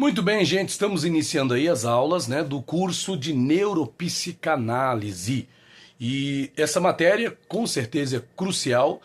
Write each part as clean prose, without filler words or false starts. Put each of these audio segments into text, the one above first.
Muito bem, gente, estamos iniciando aí as aulas, né, do curso de neuropsicanálise. E essa matéria, com certeza, é crucial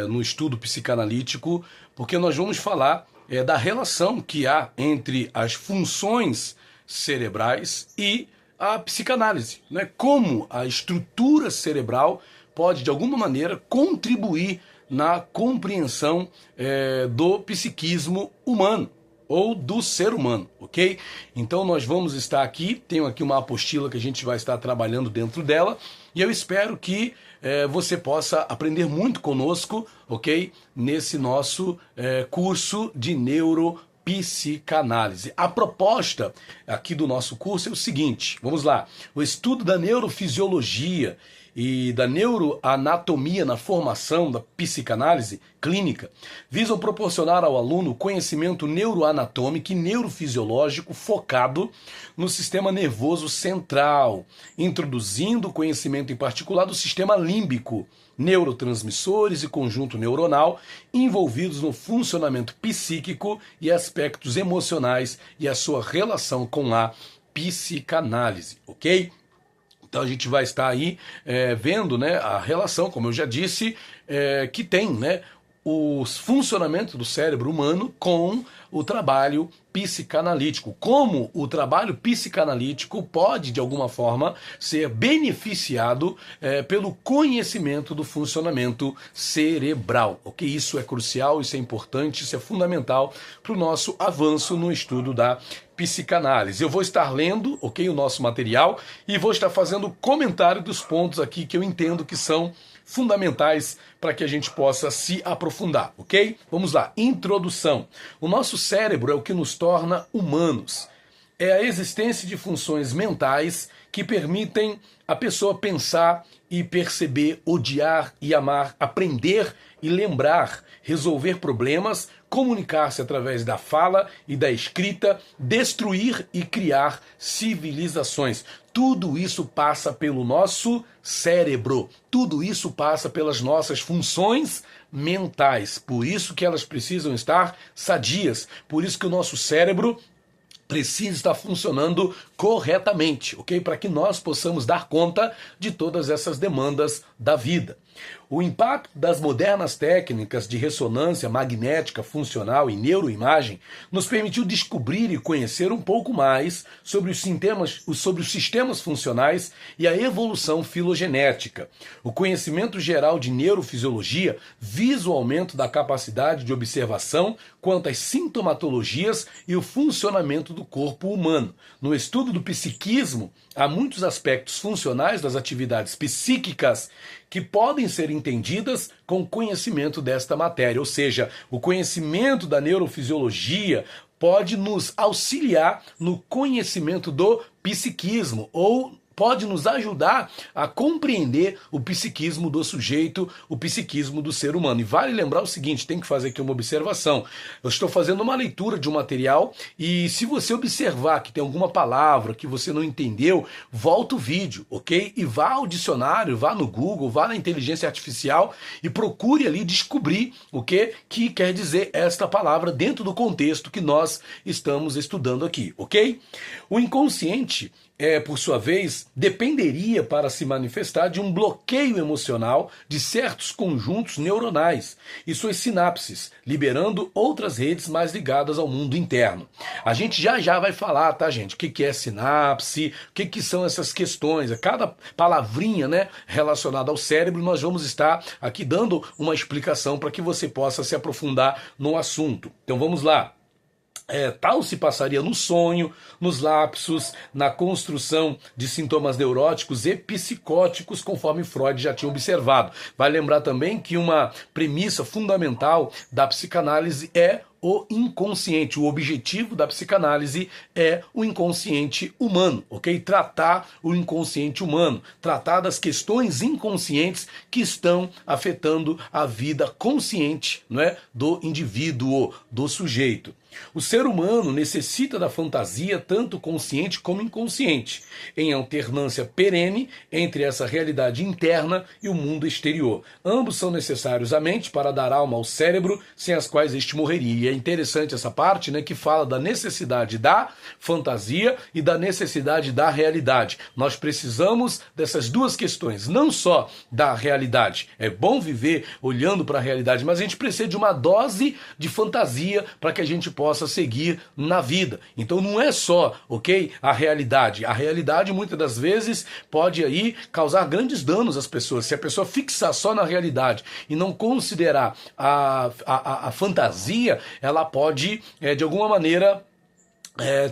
no estudo psicanalítico, porque nós vamos falar da relação que há entre as funções cerebrais e a psicanálise, né? Como a estrutura cerebral pode, de alguma maneira, contribuir na compreensão do psiquismo humano ou do ser humano, ok? Então nós vamos estar aqui, tenho aqui uma apostila que a gente vai estar trabalhando dentro dela, e eu espero que você possa aprender muito conosco, ok? Nesse nosso curso de neuropsicanálise. A proposta aqui do nosso curso é o seguinte, vamos lá, o estudo da neurofisiologia e da neuroanatomia na formação da psicanálise clínica visam proporcionar ao aluno conhecimento neuroanatômico e neurofisiológico focado no sistema nervoso central, introduzindo o conhecimento em particular do sistema límbico, neurotransmissores e conjunto neuronal envolvidos no funcionamento psíquico e aspectos emocionais e a sua relação com a psicanálise, ok? Então a gente vai estar aí vendo, né, a relação, como eu já disse, que tem, né, o funcionamento do cérebro humano com o trabalho psicanalítico. Como o trabalho psicanalítico pode, de alguma forma, ser beneficiado pelo conhecimento do funcionamento cerebral. Ok? Isso é crucial, isso é importante, isso é fundamental para o nosso avanço no estudo da psicanálise. Eu vou estar lendo, ok, o nosso material e vou estar fazendo comentário dos pontos aqui que eu entendo que são fundamentais para que a gente possa se aprofundar, ok? Vamos lá, introdução. O nosso cérebro é o que nos torna humanos. É a existência de funções mentais que permitem a pessoa pensar e perceber, odiar e amar, aprender e lembrar, resolver problemas, comunicar-se através da fala e da escrita, destruir e criar civilizações. Tudo isso passa pelo nosso cérebro. Tudo isso passa pelas nossas funções mentais. Por isso que elas precisam estar sadias. Por isso que o nosso cérebro precisa estar funcionando corretamente, ok? Para que nós possamos dar conta de todas essas demandas da vida. O impacto das modernas técnicas de ressonância magnética funcional e neuroimagem nos permitiu descobrir e conhecer um pouco mais sobre os sistemas funcionais e a evolução filogenética. O conhecimento geral de neurofisiologia visa o aumento da capacidade de observação quanto às sintomatologias e o funcionamento do corpo humano. No estudo do psiquismo, há muitos aspectos funcionais das atividades psíquicas que podem ser entendidas com o conhecimento desta matéria, ou seja, o conhecimento da neurofisiologia pode nos auxiliar no conhecimento do psiquismo ou pode nos ajudar a compreender o psiquismo do sujeito, o psiquismo do ser humano. E vale lembrar o seguinte, tem que fazer aqui uma observação. Eu estou fazendo uma leitura de um material e se você observar que tem alguma palavra que você não entendeu, volta o vídeo, ok? E vá ao dicionário, vá no Google, vá na inteligência artificial e procure ali descobrir o que quer dizer esta palavra dentro do contexto que nós estamos estudando aqui, ok? O inconsciente por sua vez, dependeria para se manifestar de um bloqueio emocional de certos conjuntos neuronais e suas sinapses, liberando outras redes mais ligadas ao mundo interno. A gente já vai falar, tá, gente? O que é sinapse, o que são essas questões, cada palavrinha, né, relacionada ao cérebro, nós vamos estar aqui dando uma explicação para que você possa se aprofundar no assunto. Então vamos lá. Tal se passaria no sonho, nos lapsos, na construção de sintomas neuróticos e psicóticos, conforme Freud já tinha observado. Vai lembrar também que uma premissa fundamental da psicanálise é o inconsciente. O objetivo da psicanálise é o inconsciente humano, ok? Tratar o inconsciente humano, tratar das questões inconscientes que estão afetando a vida consciente, não é, do indivíduo, do sujeito. O ser humano necessita da fantasia tanto consciente como inconsciente, em alternância perene entre essa realidade interna e o mundo exterior. Ambos são necessários à mente para dar alma ao cérebro, sem as quais este morreria. interessante essa parte, né, que fala da necessidade da fantasia e da necessidade da realidade. Nós precisamos dessas duas questões, não só da realidade. É bom viver olhando para a realidade, mas a gente precisa de uma dose de fantasia para que a gente possa seguir na vida. Então não é só, ok, a realidade. A realidade muitas das vezes pode aí causar grandes danos às pessoas. Se a pessoa fixar só na realidade e não considerar a fantasia, ela pode, de alguma maneira,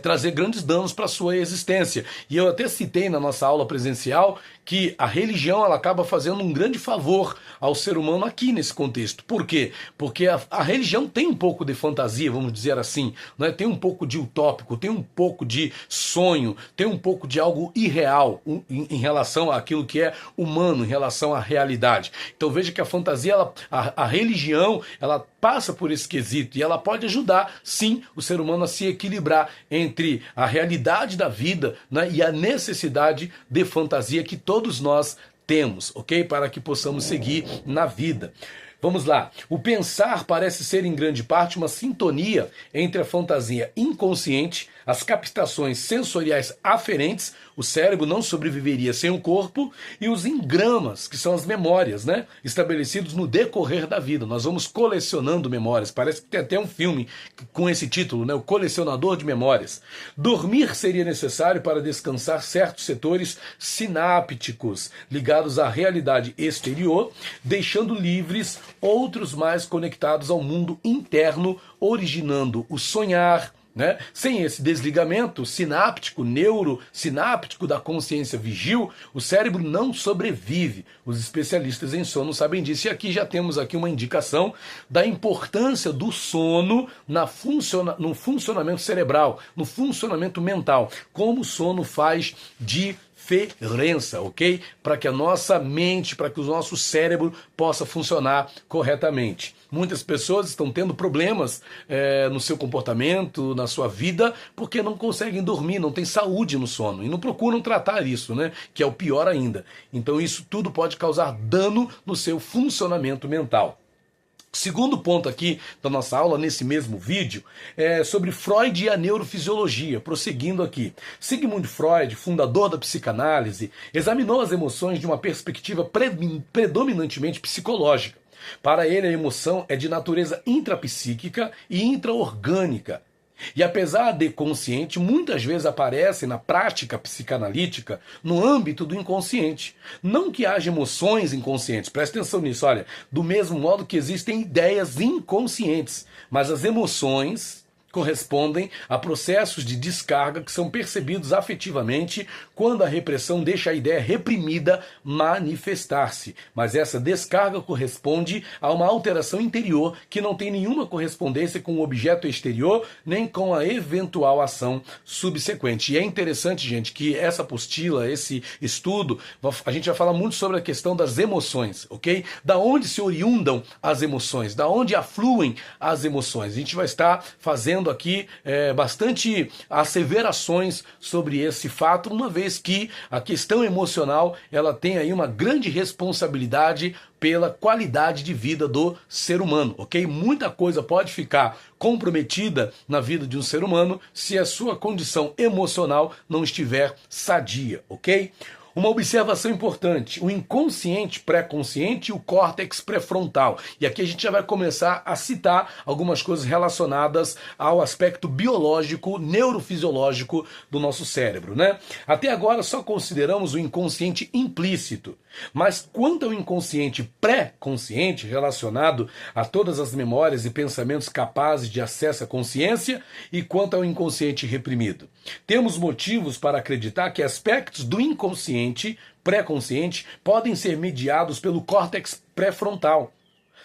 trazer grandes danos para a sua existência. E eu até citei na nossa aula presencial que a religião ela acaba fazendo um grande favor ao ser humano aqui nesse contexto. Por quê? Porque a religião tem um pouco de fantasia, vamos dizer assim, né? Tem um pouco de utópico, tem um pouco de sonho, tem um pouco de algo irreal em relação àquilo que é humano, em relação à realidade. Então veja que a fantasia, a religião, ela passa por esse quesito e ela pode ajudar, sim, o ser humano a se equilibrar entre a realidade da vida, né, e a necessidade de fantasia que todos nós temos, ok? Para que possamos seguir na vida. Vamos lá. O pensar parece ser em grande parte uma sintonia entre a fantasia inconsciente, as captações sensoriais aferentes, o cérebro não sobreviveria sem o corpo, e os engramas, que são as memórias, né, estabelecidos no decorrer da vida. Nós vamos colecionando memórias. Parece que tem até um filme com esse título, né, O Colecionador de Memórias. Dormir seria necessário para descansar certos setores sinápticos ligados à realidade exterior, deixando livres outros mais conectados ao mundo interno, originando o sonhar, né? Sem esse desligamento sináptico, neurosináptico da consciência vigil, o cérebro não sobrevive. Os especialistas em sono sabem disso. E aqui já temos aqui uma indicação da importância do sono no funcionamento cerebral, no funcionamento mental. Como o sono faz diferença, ok? Para que a nossa mente, para que o nosso cérebro possa funcionar corretamente. Muitas pessoas estão tendo problemas no seu comportamento, na sua vida, porque não conseguem dormir, não têm saúde no sono e não procuram tratar isso, né? Que é o pior ainda. Então isso tudo pode causar dano no seu funcionamento mental. Segundo ponto aqui da nossa aula, nesse mesmo vídeo, é sobre Freud e a neurofisiologia. Prosseguindo aqui. Sigmund Freud, fundador da psicanálise, examinou as emoções de uma perspectiva predominantemente psicológica. Para ele, a emoção é de natureza intrapsíquica e intraorgânica. E apesar de consciente, muitas vezes aparece na prática psicanalítica no âmbito do inconsciente. Não que haja emoções inconscientes, presta atenção nisso, olha, do mesmo modo que existem ideias inconscientes, mas as emoções correspondem a processos de descarga que são percebidos afetivamente quando a repressão deixa a ideia reprimida manifestar-se. Mas essa descarga corresponde a uma alteração interior que não tem nenhuma correspondência com o objeto exterior, nem com a eventual ação subsequente. E é interessante, gente, que essa apostila, esse estudo, a gente vai falar muito sobre a questão das emoções, ok? Da onde se oriundam as emoções, da onde afluem as emoções. A gente vai estar fazendo aqui bastante asseverações sobre esse fato, uma vez que a questão emocional ela tem aí uma grande responsabilidade pela qualidade de vida do ser humano, ok? Muita coisa pode ficar comprometida na vida de um ser humano se a sua condição emocional não estiver sadia, ok? Uma observação importante, o inconsciente pré-consciente e o córtex pré-frontal. E aqui a gente já vai começar a citar algumas coisas relacionadas ao aspecto biológico, neurofisiológico do nosso cérebro, né? Até agora só consideramos o inconsciente implícito. Mas quanto ao inconsciente pré-consciente, relacionado a todas as memórias e pensamentos capazes de acesso à consciência, e quanto ao inconsciente reprimido? Temos motivos para acreditar que aspectos do inconsciente pré-consciente podem ser mediados pelo córtex pré-frontal.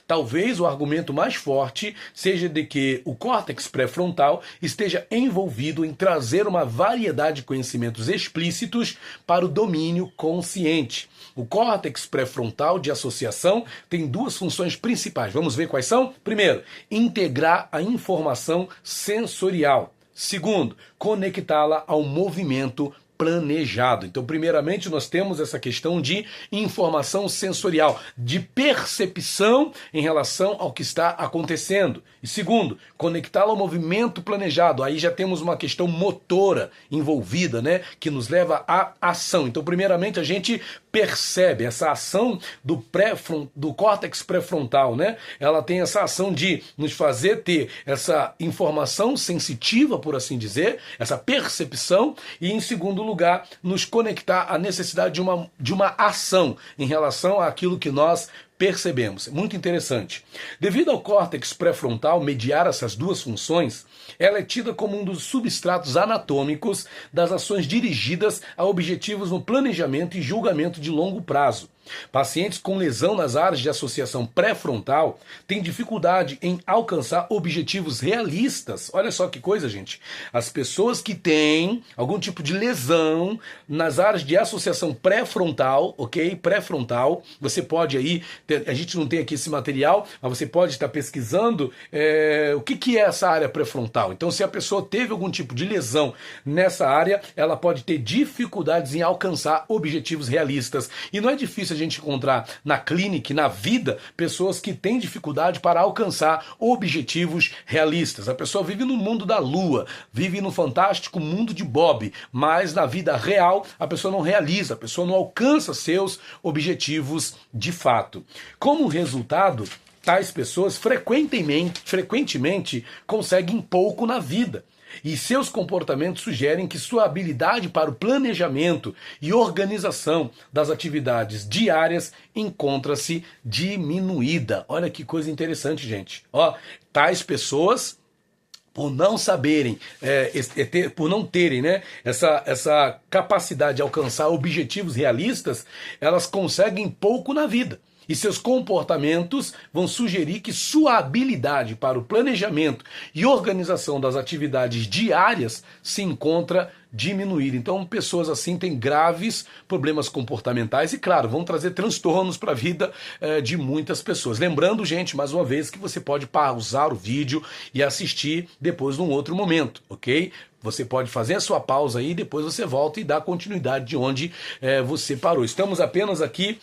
Talvez o argumento mais forte seja de que o córtex pré-frontal esteja envolvido em trazer uma variedade de conhecimentos explícitos para o domínio consciente. O córtex pré-frontal de associação tem duas funções principais. Vamos ver quais são? Primeiro, integrar a informação sensorial. Segundo, conectá-la ao movimento planejado. Então, primeiramente, nós temos essa questão de informação sensorial, de percepção em relação ao que está acontecendo. E segundo, conectá-lo ao movimento planejado. Aí já temos uma questão motora envolvida, né, que nos leva à ação. Então, primeiramente, a gente percebe essa ação do córtex pré-frontal, né? Ela tem essa ação de nos fazer ter essa informação sensitiva, por assim dizer, essa percepção, e em segundo lugar, nos conectar à necessidade de uma ação em relação àquilo que nós percebemos. Muito interessante. Devido ao córtex pré-frontal mediar essas duas funções, ela é tida como um dos substratos anatômicos das ações dirigidas a objetivos no planejamento e julgamento de longo prazo. Pacientes com lesão nas áreas de associação pré-frontal têm dificuldade em alcançar objetivos realistas. Olha só que coisa, gente. As pessoas que têm algum tipo de lesão nas áreas de associação pré-frontal, ok? Pré-frontal, você pode aí, a gente não tem aqui esse material, mas você pode estar pesquisando o que é essa área pré-frontal. Então, se a pessoa teve algum tipo de lesão nessa área, ela pode ter dificuldades em alcançar objetivos realistas. E não é difícil a gente encontrar na clínica, na vida, pessoas que têm dificuldade para alcançar objetivos realistas. A pessoa vive no mundo da lua, vive no fantástico mundo de Bob, mas na vida real a pessoa não realiza, a pessoa não alcança seus objetivos de fato. Como resultado, tais pessoas frequentemente conseguem pouco na vida. E seus comportamentos sugerem que sua habilidade para o planejamento e organização das atividades diárias encontra-se diminuída. Olha que coisa interessante, gente. Tais pessoas, por não saberem, por não terem, né, essa capacidade de alcançar objetivos realistas, elas conseguem pouco na vida. E seus comportamentos vão sugerir que sua habilidade para o planejamento e organização das atividades diárias se encontra diminuída. Então, pessoas assim têm graves problemas comportamentais e, claro, vão trazer transtornos para a vida de muitas pessoas. Lembrando, gente, mais uma vez, que você pode pausar o vídeo e assistir depois num outro momento, ok? Você pode fazer a sua pausa aí, depois você volta e dá continuidade de onde você parou. Estamos apenas aqui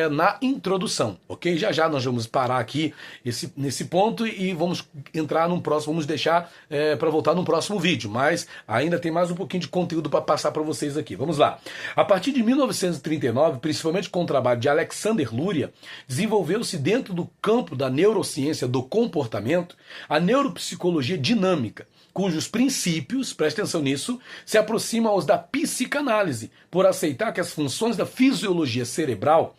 na introdução, ok? Já já nós vamos parar aqui nesse ponto e vamos entrar num próximo, vamos deixar para voltar no próximo vídeo, mas ainda tem mais um pouquinho de conteúdo para passar para vocês aqui. Vamos lá. A partir de 1939, principalmente com o trabalho de Alexander Luria, desenvolveu-se dentro do campo da neurociência do comportamento a neuropsicologia dinâmica, cujos princípios, preste atenção nisso, se aproximam aos da psicanálise, por aceitar que as funções da fisiologia cerebral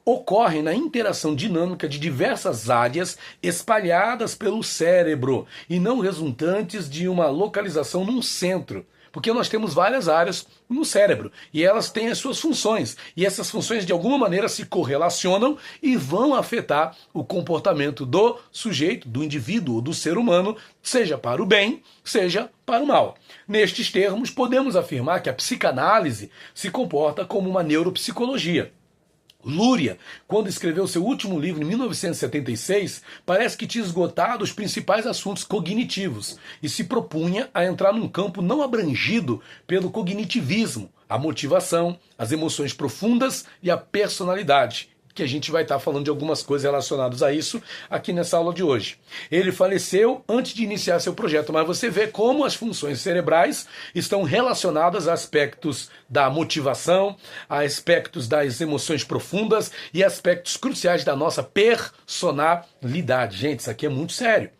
ocorrem na interação dinâmica de diversas áreas espalhadas pelo cérebro e não resultantes de uma localização num centro. Porque nós temos várias áreas no cérebro e elas têm as suas funções. E essas funções de alguma maneira se correlacionam e vão afetar o comportamento do sujeito, do indivíduo ou do ser humano, seja para o bem, seja para o mal. Nestes termos, podemos afirmar que a psicanálise se comporta como uma neuropsicologia. Luria, quando escreveu seu último livro em 1976, parece que tinha esgotado os principais assuntos cognitivos e se propunha a entrar num campo não abrangido pelo cognitivismo, a motivação, as emoções profundas e a personalidade, que a gente vai estar falando de algumas coisas relacionadas a isso aqui nessa aula de hoje. Ele faleceu antes de iniciar seu projeto, mas você vê como as funções cerebrais estão relacionadas a aspectos da motivação, a aspectos das emoções profundas e aspectos cruciais da nossa personalidade. Gente, isso aqui é muito sério.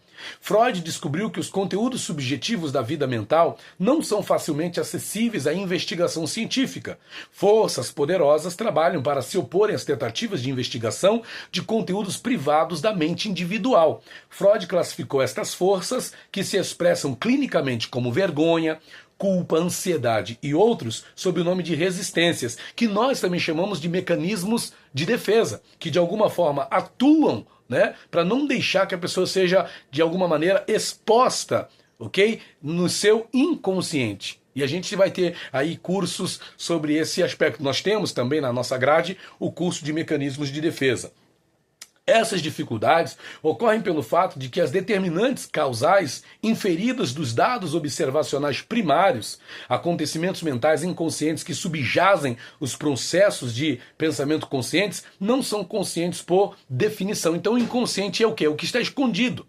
Freud descobriu que os conteúdos subjetivos da vida mental não são facilmente acessíveis à investigação científica. Forças poderosas trabalham para se oporem às tentativas de investigação de conteúdos privados da mente individual. Freud classificou estas forças, que se expressam clinicamente como vergonha, culpa, ansiedade e outros, sob o nome de resistências, que nós também chamamos de mecanismos de defesa, que de alguma forma atuam, né, para não deixar que a pessoa seja de alguma maneira exposta, ok, no seu inconsciente. E a gente vai ter aí cursos sobre esse aspecto. Nós temos também na nossa grade o curso de mecanismos de defesa. Essas dificuldades ocorrem pelo fato de que as determinantes causais inferidas dos dados observacionais primários, acontecimentos mentais inconscientes que subjazem os processos de pensamento conscientes, não são conscientes por definição. Então o inconsciente é o quê? É o que está escondido.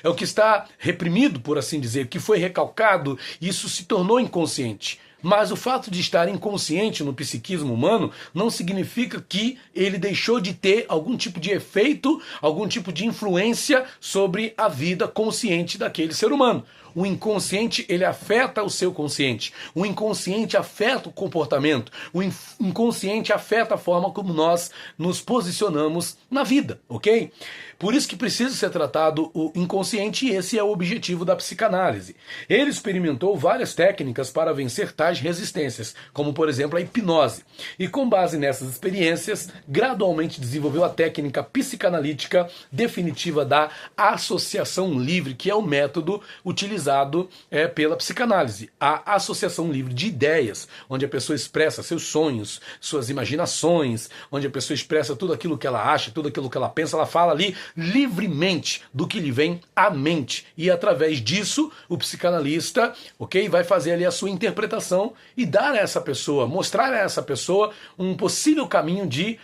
É o que está reprimido, por assim dizer, que foi recalcado, e isso se tornou inconsciente. Mas o fato de estar inconsciente no psiquismo humano não significa que ele deixou de ter algum tipo de efeito, algum tipo de influência sobre a vida consciente daquele ser humano. O inconsciente, ele afeta o seu consciente. O inconsciente afeta o comportamento. O inconsciente afeta a forma como nós nos posicionamos na vida, ok? Por isso que precisa ser tratado o inconsciente, e esse é o objetivo da psicanálise. Ele experimentou várias técnicas para vencer tais resistências, como por exemplo a hipnose. E com base nessas experiências, gradualmente desenvolveu a técnica psicanalítica definitiva da associação livre, que é o método utilizado pela psicanálise. A associação livre de ideias, onde a pessoa expressa seus sonhos, suas imaginações, onde a pessoa expressa tudo aquilo que ela acha, tudo aquilo que ela pensa, ela fala ali livremente do que lhe vem à mente. E através disso, o psicanalista, ok, vai fazer ali a sua interpretação e dar a essa pessoa, mostrar a essa pessoa um possível caminho de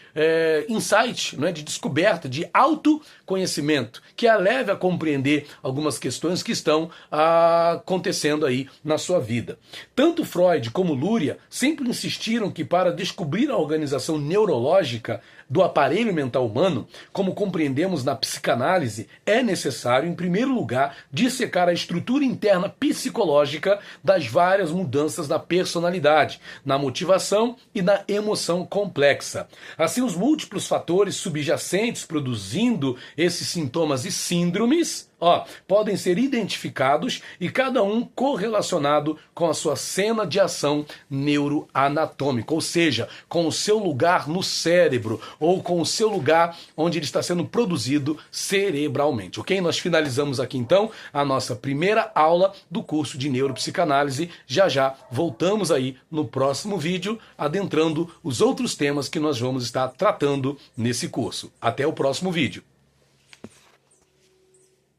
insight, né, de descoberta, de autoconhecimento, que a leve a compreender algumas questões que estão acontecendo aí na sua vida. Tanto Freud como Luria sempre insistiram que para descobrir a organização neurológica do aparelho mental humano, como compreendemos na psicanálise, é necessário, em primeiro lugar, dissecar a estrutura interna psicológica das várias mudanças na personalidade, na motivação e na emoção complexa. Assim, os múltiplos fatores subjacentes produzindo esses sintomas e síndromes podem ser identificados e cada um correlacionado com a sua cena de ação neuroanatômica, ou seja, com o seu lugar no cérebro ou com o seu lugar onde ele está sendo produzido cerebralmente, ok? Nós finalizamos aqui então a nossa primeira aula do curso de neuropsicanálise. Já voltamos aí no próximo vídeo, adentrando os outros temas que nós vamos estar tratando nesse curso. Até o próximo vídeo.